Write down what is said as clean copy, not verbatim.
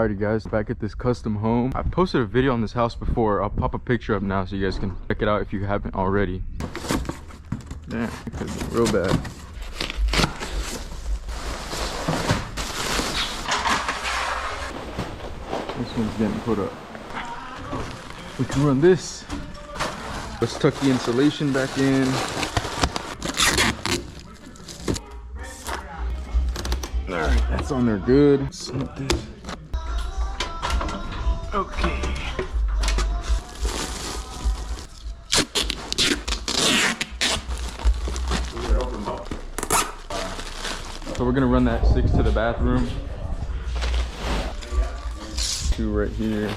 Alrighty guys, back at this custom home. I posted a video on this house before. I'll pop a picture up now so you guys can check it out if you haven't already. Damn, it could be real bad. This one's getting put up. We can run this. Let's tuck the insulation back in. Alright, that's on there good. Snip this. Okay. So we're gonna run that 6 to the bathroom. 2 right here.